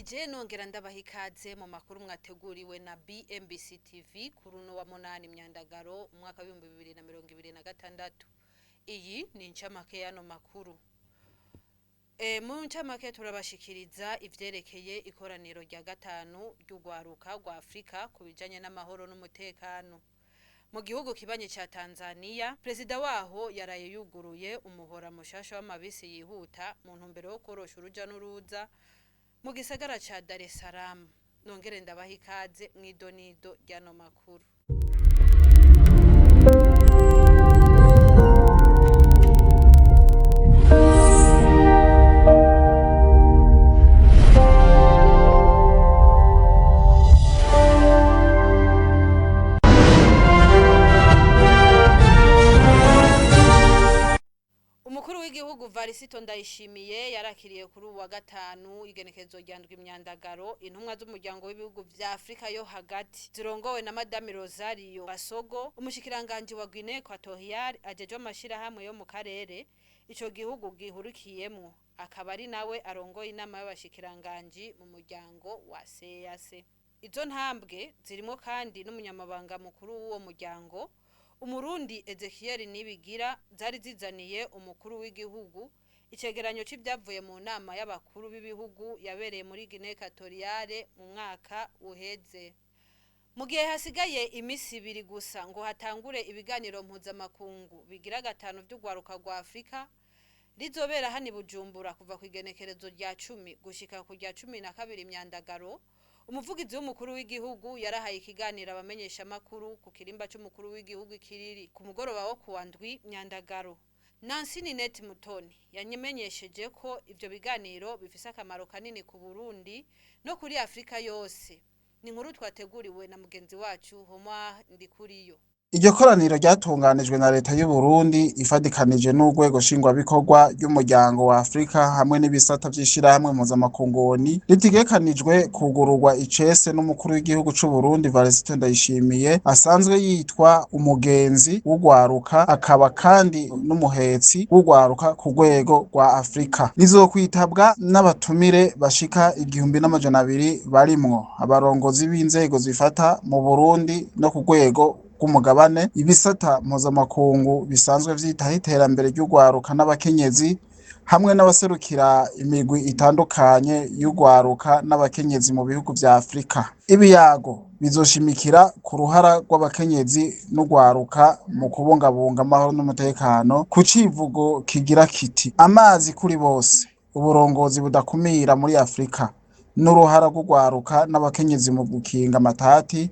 ndabaramukije nongera ndabaha ikaze mu makuru mwateguriwe na BMBC TV kuri uno wa munani Myandagaro umwaka wa 2026. Iyi ni incamake y'ano makuru. Mu ncamake turabashikiriza ivyerekeye ikoraniro rya gatanu ry'ugwaruka rwa Afrika kubijanye n'amahoro n'umutekano. Mu gihugu kibanye ca Tanzania, Perezida waho yaraye yuguruye umuhora mushasha w'amabisi yihuta mu ntumbero yo korosha uruja n'uruza mu gisagara ca Dar es Salaam. Nongere ndabaha ikaze mw'idonido ry'ano makuru. Umukuru w'igihugu Varisito Ndayishimiye yarakiriye kuri uwa gatanu igenekezo rya ndwi Myandagaro intumwa z'umuryango w'ibihugu vya Afrika yo hagati zirongowe na Madame Rosario Basogo, umushikiranganje wa Guinea Equatorial ajejwe amashirahamwe yo mu karere ico gihugu gihurikiyemwo, akaba ari nawe arongoye inama y'abashikiranganje mu muryango wa CEEAC. Izo ntambwe zirimo kandi n'umunyamabanga mukuru w'uwo muryango Umurundi Ezekiel Nibigira zari zizaniye umukuru w'igihugu icegeranyo c'ivyavuye mu nama y'abakuru b'ibihugu yabereye muri Guinea Equatorial mu mwaka uheze. Mu gihe hasigaye imisi ibiri gusa ngo hatangure ibiganiro mpuzamakungu bigira gatanu vy'ugwaruka rwa Afrika rizobera hani Bujumbura kuva ku igenekerezo rya 10 gushika ku rya 12 Myandagaro. Umuvugizi w'umukuru w'igihugu yarahaye ikiganiro abamenyesha makuru ku kirimba c'umukuru w'igihugu kiriri ku mugoroba wo kuwa ndwi Myandagaro. Nancy Ninette Mutoni yanyemenyesheje ko ivyo biganiro bifise akamaro kanini ku Burundi no kuri Afrika yose. Ni inkuru twateguriwe na mugenzi wacu Homa Ndikuriyo. Iryo koraniro ryatunganijwe na leta y'u Burundi ifadikanije n'urwego shingwabikorwa ry'umuryango wa Afrika hamwe n'ibisata vy'ishirahamwe mpuzamakungu ritegekanijwe kugururwa icese n'umukuru w'igihugu c'u Burundi Varisito Ndayishimiye asanzwe yitwa umugenzi w'ugwaruka akaba kandi n'umuhetsi w'ugwaruka ku rwego rwa Afrika. Rizokwitabwa n'abatumire bashika 1200 barimwo abarongozi b'inzego zifata mu Burundi no ku rwego k'umugabane, ibisata mpuzamakungu bisanzwe vyitaho iterambere ry'ugwaruka n'abakenyezi hamwe n'abaserukira imigwi itandukanye y'ugwaruka n'abakenyezi mu bihugu vya Afrika. Ibiyago bizoshimikira ku ruhara rw'abakenyezi n'ugwaruka mu kubungabunga amahoro n'umutekano ku civugo kigira kiti amazi kuri bose, uburongozi budakumira muri Afrika, n'uruhara rw'ugwaruka n'abakenyezi mu gukinga amatati,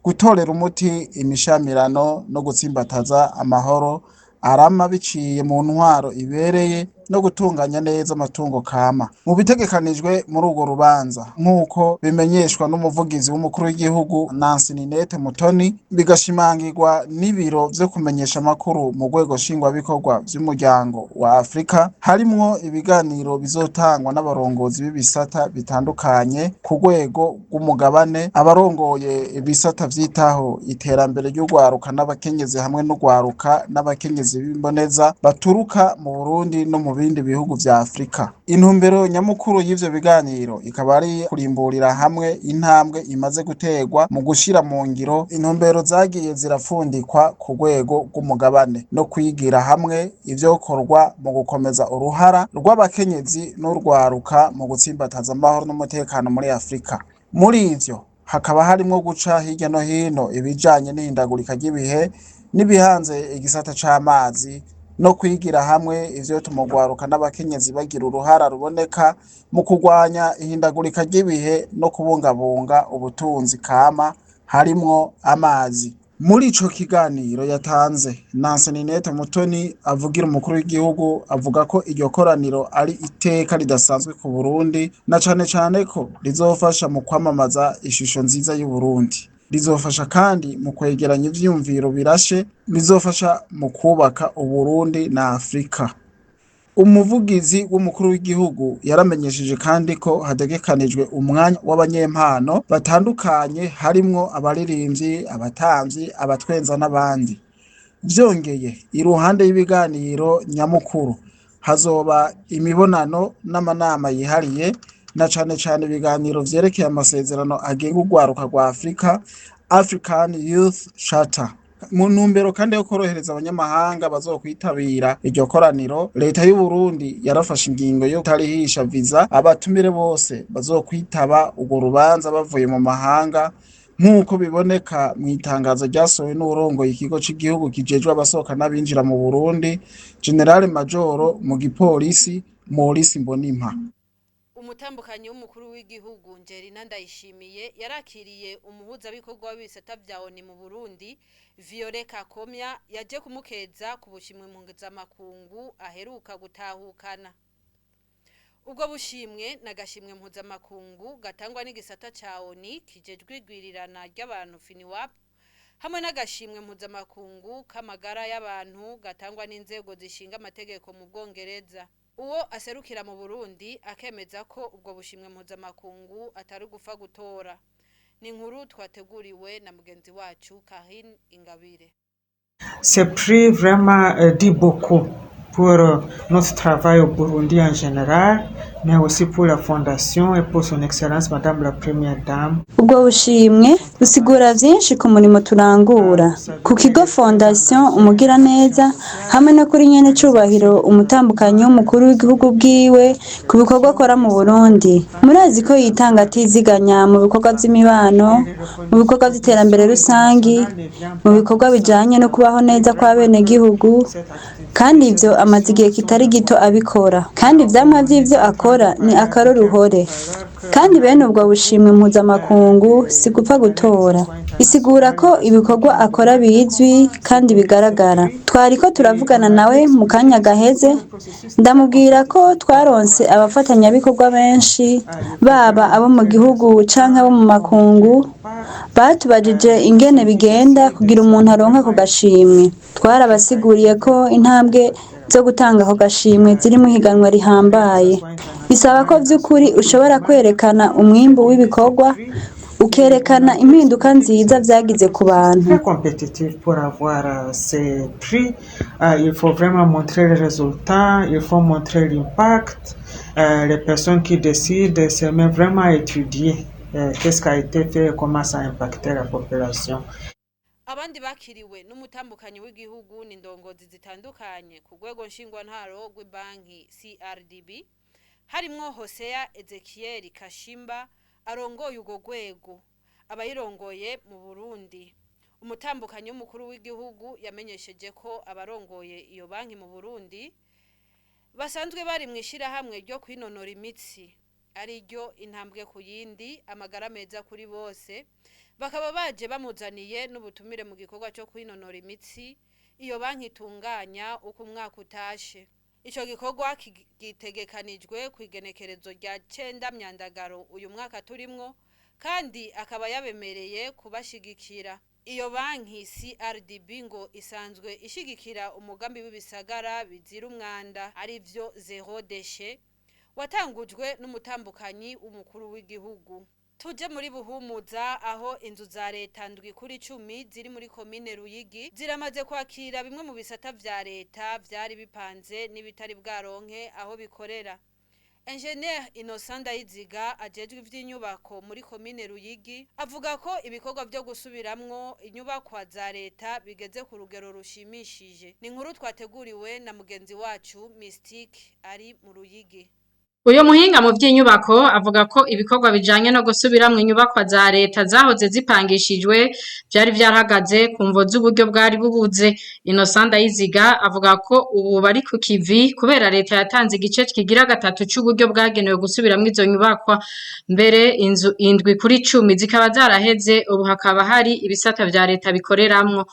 gutorera umuti imishamirano no gutsimbataza amahoro arama biciye mu ntwaro ibereye no gutunganya neza amatungo kama. Mu bitegekanijwe muri urwo rubanza nk'uko bimenyeshwa n'umuvugizi w'umukuru w'igihugu Nancy Ninette Mutoni, bigashimangirwa n'ibiro vyo kumenyesha amakuru mu rwego shingwabikorwa vy'umuryango wa Afrika, harimwo ibiganiro bizotangwa n'abarongozi b'ibisata bitandukanye ku rwego rw'umugabane, abarongoye ibisata vyitaho iterambere ry'ugwaruka n'abakenyezi hamwe n'ugwaruka n'abakenyezi b'imboneza baturuka mu Burundi no mu bindi bihugu vya Afrika. Intumbero nyamukuru y'ivyo biganiro ikaba ari kurimburira hamwe intambwe imaze gutegwa mu gushira mu ngiro intumbero zagiye zirafundikwa ku rwego rw'umugabane no kwigira hamwe ivyokorwa mu gukomeza uruhara rw'abakenyezi n'urwaruka mu gutsimbataza amahoro n'umutekano muri Afrika. Muri ivyo hakaba harimwo guca hirya no hino ibijanye n'ihindagurika ry'ibihe n'ibihanze igisata c'amazi no kwigira hamwe ivyo tumugwaruka n'abakenyezi bagira uruhara ruboneka mu kurwanya ihindagurika ry'ibihe no kubungabunga ubutunzi kama harimwo amazi. Muri ico kiganiro yatanze Nancy Ninette Mutoni avugira umukuru w'igihugu avuga ko iryo koraniro ari iteka ridasanzwe ku Burundi na cane cane ko rizofasha mu kwamamaza ishusho nziza y'u Burundi, rizofasha kandi mu kwegeranya ivyumviro birashe, bizofasha mu kubaka Uburundi na Afrika. Umuvugizi w'umukuru w'igihugu yaramenyesheje kandi ko hategekanijwe umwanya w'abanyempano batandukanye harimwo abaririmvyi, abatamvyi, abatwenza n'abandi. Vyongeye iruhande y'ibiganiro nyamukuru hazoba imibonano n'amanama yihariye na cane cane ibiganiro vyerekeye amasezerano agenga urwaruka rwa Afrika, African Youth Charter. Mu ntumbero kandi yo korohereza abanyamahanga bazokwitabira iryo koraniro, leta y'u Burundi yarafashe ingingo yo kutarihisha viza abatumire bose bazokwitaba urwo rubanza bavuye mu mahanga, nk'uko biboneka mu itangazo ryasohowe n'uwurongoye ikigo c'igihugu kijejwe abasohoka n'abinjira mu Burundi, General Majoro mu gipolisi Maurice Mbonimpa. Umutambukanyi w'umukuru w'igihugu Njerina Ndayishimiye yarakiriye umuhuzabikorwa w'ibisata vya ONU mu Burundi Violette Kakomya yaje kumukeza ku bushimwe mpuzamakungu aheruka gutahukana. Ubwo bushimwe nagashimwe mpuzamakungu gatangwa n'igisata ca ONU kijejwe igwirirana ry'abantu FINUAP hamwe n'agashimwe mpuzamakungu k'amagara y'abantu gatangwa n'inzego zishinga amategeko mu Bwongereza. Uwo aserukira mu Burundi akemeza ko ubwo bushimwe mpuzamakungu atari gufa gutora. Ni inkuru twateguriwe na mugenzi wacu Karine Ingabire. Ce prix vraiment dit beaucoup pour notre travail au Burundi en général, mais aussi pour la fondation et pour son excellence Madame la Première Dame. Ubwo bushimwe busigura vyinshi ku murimo turangura ku kigo Fondation umugira neza hamwe no kuri nyene cubahiro umutambukanyi w'umukuru w'igihugu bwiwe ku bikorwa akora mu Burundi. Murazi ko yitanga atiziganya mu bikorwa vy'imibano, mu bikorwa vy'iterambere rusangi, mu bikorwa bijanye no kubaho neza kwa bene gihugu, kandi ivyo amaze igihe kitari gito abikora, kandi ivyamwa vy'ivyo akora ni akaroruhore. Kandi bene ubwo bushimwe mpuzamakungu si gupfa gutora, bisigura ko ibikorwa akora bizwi kandi bigaragara. Twariko turavugana nawe mu kanya gaheze, ndamubwira ko twaronse abafatanyabikorwa benshi baba abo mu gihugu canke abo mu makungu, batubajije ingene bigenda kugira umuntu aronka ako gashimwe. Twarabasiguriye ko intambwe zo gutanga ako gashimwe ziri mu higanwa rihambaye, bisaba ko vy'ukuri ushobora kwerekana umwimbu w'ibikorwa, ukerekana impinduka nziza vyagize ku bantu. Compétitif pour avoir ces prix, il faut vraiment montrer les résultats, il faut montrer l'impact. Les personnes qui décident, c'est même vraiment étudier qu'est-ce qui a été fait et comment ça a impacté la population. Abandi bakiriwe n'umutambukanyi w'igihugu n'indongozi zitandukanye ku rwego nshingwantwaro rw'ibanki CRDB harimwo Hosea Ezekiel Kashimba arongoye urwo rwego. Abayirongoye mu Burundi, umutambukanyi w'umukuru w'igihugu yamenyesheje ko abarongoye iyo banki mu Burundi basanzwe bari mw'ishirahamwe ryo kwinonora imitsi ari ryo intambwe ku yindi amagara meza kuri bose, bakaba baje bamuzaniye n'ubutumire mu gikorwa cyo kwinonora imitsi iyo banki itunganya uko umwaka utashe. Ico gikorwa gitegekanijwe ku igenekerezo rya 9 Myandagaro uyu mwaka turimwo, kandi akaba yabemereye kubashigikira. Iyo banki CRDB ngo isanzwe ishigikira umugambi w'ibisagara bizira umwanda ari vyo zero déchet watangujwe n'umutambukanyi w'umukuru w'igihugu. Tuje muri Buhumuza aho inzu za leta ndwi kuri 10 ziri muri komine Ruyigi ziramaze kwakira bimwe mu bisata vya leta vyari bipanze n'ibitari bwaronke aho bikorera. Engineer Innocent Ndayiziga ajejwe ivy'inyubako muri komine Ruyigi avuga ko ibikorwa byo gusubiramwo inyubakwa za leta bigeze ku rugero rushimishije. Ni inkuru twateguriwe na mugenzi wacu Mystique ari mu Ruyigi. Uyo muhinga mu by'inyubako avuga ko ibikorwa bijanye no gusubiramwo inyubakwa za leta zahoze zipangishijwe byari byarahagaze ku mvo z'uburyo bwari bubuze. Innocent Ndayiziga avuga ko ubu bari ku kivi kubera leta yatanze igice kigira gatatu c'uburyo bwagenewe gusubiramwo izo nyubakwa, mbere inzu 7 kuri 10 zikaba zaraheze, ubu hakaba hari ibisata vya leta bikoreramwo.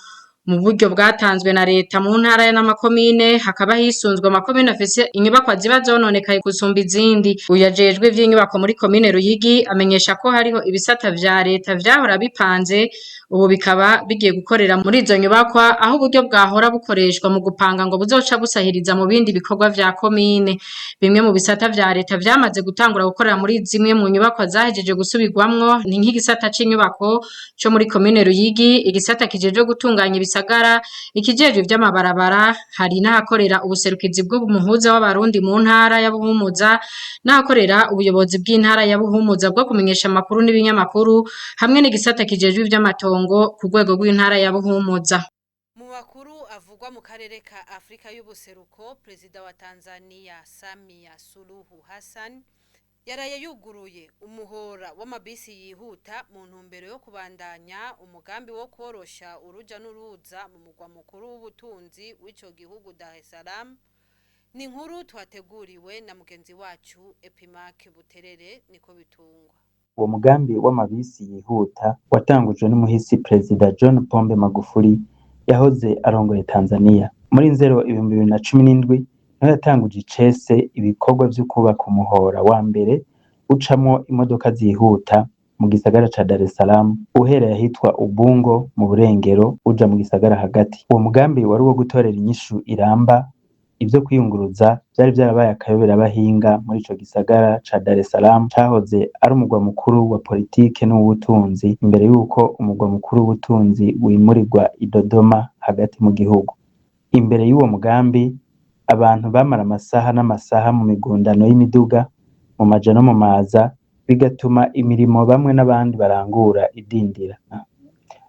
Mu buryo bwatanzwe na leta mu ntara ya n'amakomine hakaba hisunzwe amakomine afise inyubakwa ziba zononekaye gusumba izindi. Uyajejwe ivy'inyubako muri komine Ruyigi amenyesha ko hariho ibisata vya leta vyahora bipanze ubu bikaba bigiye gukorera muri izo nyubakwa aho uburyo bwahora bukoreshwa mu gupanga ngo buzoca busahiriza mu bindi bikorwa vya komine. Bimwe mu bisata vya leta vyamaze gutangura gukorera muri zimwe mu nyubakwa zahejeje gusubirwamwo ni nk'igisata c'inyubako co muri komine Ruyigi, igisata kijejwe gutunganya ibisagara, ikijejwe vy'amabarabara, hari n'ahakorera ubuserukizi bw'umuhuza w'abarundi mu ntara ya Buhumuza, n'ahakorera ubuyobozi bw'intara ya Buhumuza bwo kumenyesha amakuru n'ibinyamakuru, hamwe n'igisata kijejwe ivy'amatongo ku rwego rw'intara ya Buhumuza. Mu makuru avugwa mu karere ka Afrika y'ubuseruko, Perezida wa Tanzania Samia Suluhu Hassan yaraye yuguruye umuhora w'amabisi yihuta mu ntumbero yo kubandanya umugambi wo korosha uruja n'uruza mu mugwa mukuru w'ubutunzi w'ico gihugu Dar es Salaam. Ni inkuru twateguriwe na mugenzi wacu Epimake Buterere niko bitungwa. Uwo mugambi w'amabisi yihuta watangujwe n'umuhisi Perezida John Pombe Magufuli yahoze arongoye Tanzania. Muri nzero 2017 niho yatanguje icese ibikorwa vyo kubaka umuhora wa mbere ucamwo imodoka zihuta mu gisagara ca Dar es Salaam uhereye ahitwa Ubungo mu burengero uja mu gisagara hagati. Uwo mugambi wari uwo gutorera inyishu iramba ivyo kwiyunguruza vyari vyarabaye akayobera abahinga muri ico gisagara ca Dar es Salaam cahoze ari umugwa mukuru wa politike n'ubutunzi imbere yuko umugwa mukuru w'ubutunzi wimurirwa i Dodoma hagati mu gihugu. Imbere y'uwo mugambi abantu bamara amasaha n'amasaha mu migundano y'imiduga mu maja no mu maza bigatuma imirimo bamwe n'abandi barangura idindira.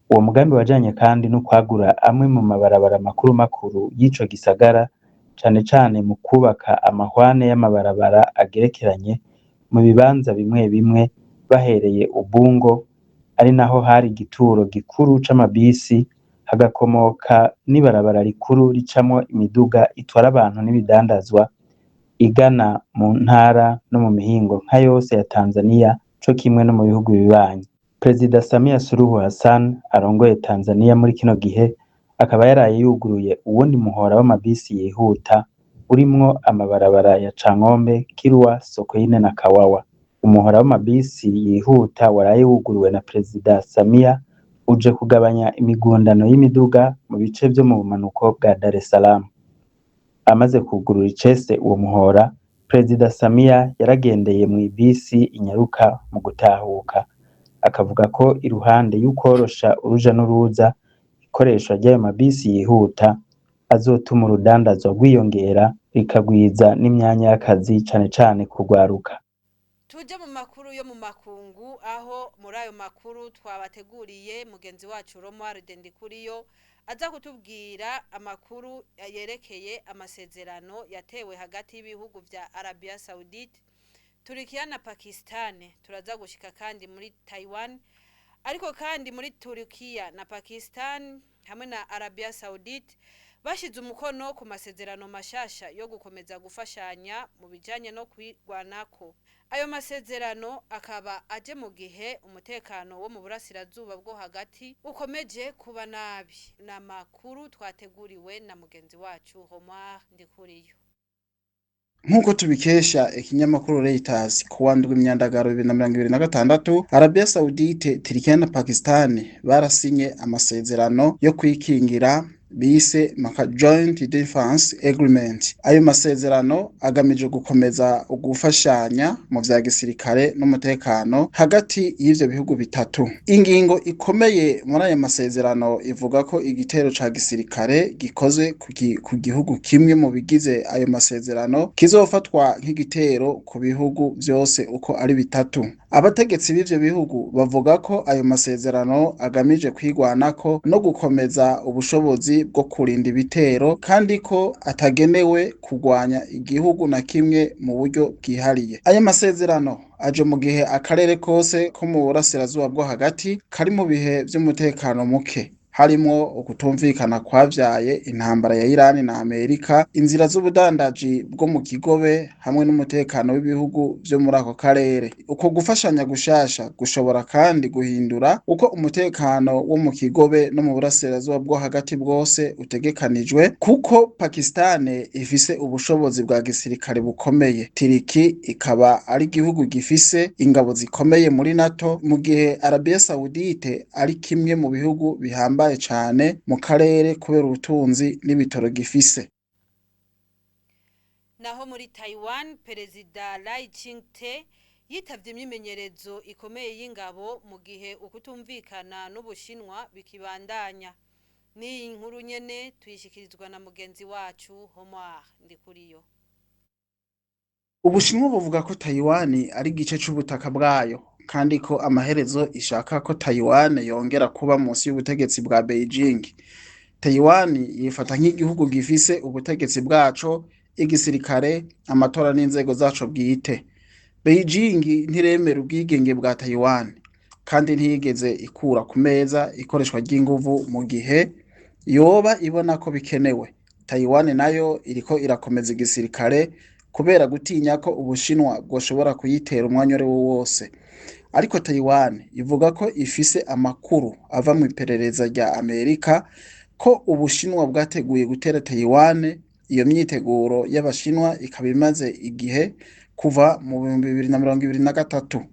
Uwo mugambi wajanye kandi no kwagura amwe mu mabarabara makuru y'ico gisagara, cane cane mu kubaka amahwane y'amabarabara agerekeranye mu bibanza bimwe bimwe bahereye Ubungo ari naho hari igituro gikuru c'amabisi, hagakomoka n'ibarabara rikuru ricamwo imiduga itwara abantu n'ibidandazwa igana mu ntara no mu mihingo nka yose ya Tanzania co kimwe no mu bihugu bibanyi. Perezida Samia Suluhu Hassan arongoye Tanzania muri kino gihe akaba yaraye yuguruye uwundi muhora w'amabisi yihuta urimwo amabarabara ya Chang'ombe, Kilwa, Sokoine na Kawawa. Umuhora w'amabisi yihuta waraye wuguruwe na Perezida Samia uje kugabanya imigundano y'imiduga mu bice vyo mu bumanuko bwa Dar es Salaam. Amaze kugurura icese uwo muhora, Perezida Samia yaragendeye mu ibisi inyaruka mu gutahuka, akavuga ko iruhande y'ukorosha uruja n'uruza ikoresha ry'ayo mabisi yihuta azotuma urudandazwa rwiyongera rikagwiza n'imyanya y'akazi cane cane kugwaruka. Tuje mu makuru yo mu makungu, aho muri ayo makuru twabateguriye mugenzi wacu Romuald Ndikuriyo aza kutubwira amakuru yerekeye amasezerano yatewe hagati y'ibihugu vya Arabia Saudite, Turkiya na Pakistan. Turaza gushika kandi muri Taiwan, ariko kandi muri Turkiya na Pakistan hamwe na Arabia Saudite bashize umukono ku masezerano mashasha yo gukomeza gufashanya mu bijanye no kwirwanako. Ayo masezerano akaba aje mu gihe umutekano wo mu burasirazuba bwo hagati ukomeje kuba nabi. Na makuru twateguriwe na mugenzi wacu Romuald Ndikuriyo. Nkuko tubikesha ikinyamakuru Reuters kuwa ndwi imyandagaro 2026, Arabia Saudite, Turkiya na Pakistan barasinye amasezerano yo kwikingira bise maka Joint Defense Agreement. Ayo masezerano agamije gukomeza ugufashanya mu vya gisirikare n'umutekano hagati y'ivyo bihugu bitatu. Ingingo ikomeye muri ayo masezerano ivuga ko igitero ca gisirikare gikozwe ku gihugu kimwe mu bigize ayo masezerano kizofatwa nk'igitero ku bihugu vyose uko ari bitatu. Abategetsi b'ivyo bihugu bavuga ko ayo masezerano agamije kwigwanako no gukomeza ubushobozi bwo kurinda ibitero, kandi ko atagenewe kugwanya igihugu na kimwe mu buryo bwihariye. Ayo masezerano aje mu gihe akarere kose ko mu burasirazuba bwo hagati kari mu bihe vy'umutekano muke. harimwo ukutumvikana kwavyaye intambara ya Irani na Amerika, inzira z'ubudandaji bwo mu kigobe hamwe n'umutekano w'ibihugu vyo muri ako karere. Uko gufashanya gushasha gushobora kandi guhindura uko umutekano wo mu kigobe no mu burasirazuba bwo hagati bwose utegekanijwe, kuko Pakistan ifise ubushobozi bwa gisirikare bukomeye. Turiki ikaba ari igihugu gifise ingabo zikomeye muri NATO, mu gihe Arabia Saudite ari kimwe mu bihugu bihambaye cane mu karere kubera ubutunzi n'ibitoro gifise. Naho muri Taiwan, Perezida Lai Ching-te yitavye imyimenyerezo ikomeye y'ingabo mu gihe ukutumvikana n'Ubushinwa bikibandanya. Ni inkuru nyene tuyishikirizwa na mugenzi wacu Homar Ndikuriyo. Ubushinwa buvuga ko Taiwan ari igice c'ubutaka bwayo, kandi ko amaherezo ishaka ko Taiwan yongera kuba munsi y'ubutegetsi bwa Beijing. Taiwan yifata nk'igihugu gifise ubutegetsi bwaco, igisirikare, amatora n'inzego zaco bwite. Beijing ntiremera ubwigenge bwa Taiwan, kandi ntiyigeze ikura ku meza ikoreshwa ry'inguvu mu gihe yoba ibona ko bikenewe. Taiwan nayo iriko irakomeza igisirikare kubera gutinya ko Ubushinwa bwoshobora kuyitera umwanya ariwo wose. Ariko Taiwan ivuga ko ifise amakuru ava mu iperereza rya Amerika ko Ubushinwa bwateguye gutera Taiwan. Iyo myiteguro y'Abashinwa ikaba imaze igihe kuva mu 2023.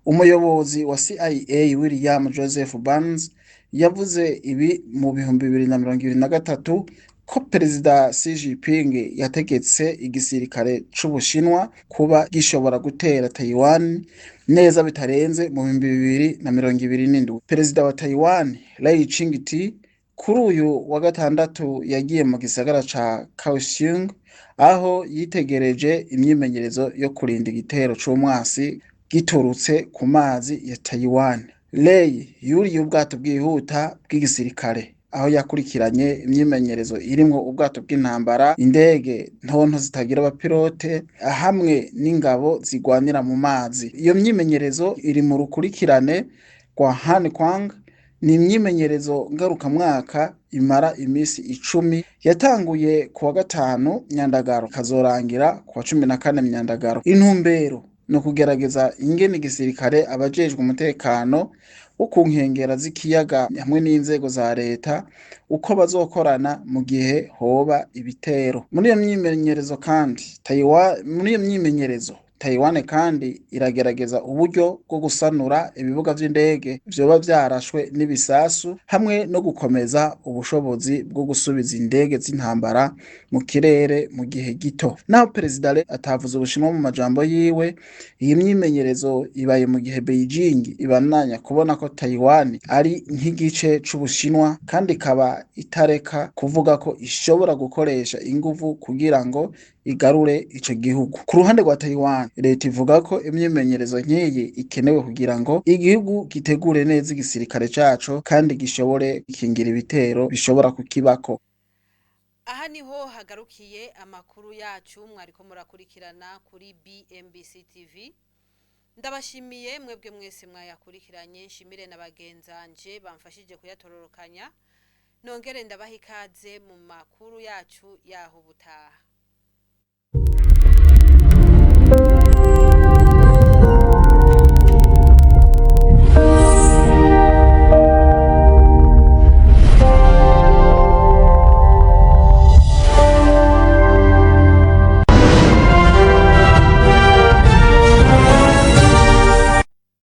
Umuyobozi wa CIA William Joseph Burns yavuze ibi mu 2023 ko Perezida Xi Jinping yategetse igisirikare c'Ubushinwa kuba gishobora gutera Taiwan neza bitarenze mu 2027. Perezida wa Taiwan Lai Ching-te kuri uyu wa gatandatu yagiye mu gisagara ca Kaohsiung aho yitegereje imyimenyerezo yo kurinda igitero c'umwasi giturutse ku mazi ya Taiwan. Lai yuriye ubwato bwihuta bw'igisirikare aho yakurikiranye imyimenyerezo irimwo ubwato bw'intambara, indege ntonto zitagira abapilote hamwe n'ingabo zigwanira mu mazi. Iyo myimenyerezo iri mu rukurikirane rwa Hankwang, ni imyimenyerezo ngarukamwaka imara imisi 10, yatanguye kuwa 5 Myandagaro kazorangira kuwa 14 Myandagaro. Intumbero no kugerageza ingene igisirikare abajejwe umutekano wo ku nkengera z'ikiyaga hamwe n'inzego za leta uko bazokorana mu gihe hoba ibitero. Muri iyo myimenyerezo kandi Taiwan kandi iragerageza uburyo bwo gusanura ibibuga vy'indege vyoba vyarashwe n'ibisasu hamwe no gukomeza ubushobozi bwo gusubiza indege z'intambara mu kirere mu gihe gito. Naho Perezida Lai atavuze Ubushinwa mu majambo yiwe, iyi myimenyerezo ibaye mu gihe Beijing ibananya kubona ko Taiwan ari nk'igice c'Ubushinwa, kandi ikaba itareka kuvuga ko ishobora gukoresha inguvu kugira ngo igarure ico gihugu. Ku ruhande rwa Taiwan, leta ivuga ko imyimenyerezo nk'iyi ikenewe kugira ngo igihugu gitegure neza igisirikare caco kandi gishobore gukingira ibitero bishobora kukibako. Aha niho hagarukiye amakuru yacu mwariko murakurikirana kuri BMBC TV. Ndabashimiye mwebwe mwese mwayakurikiranye, nshimire na bagenzanje bamfashije kuyatororokanya. Nongere ndabaha ikaze mu makuru yacu yaho butaha.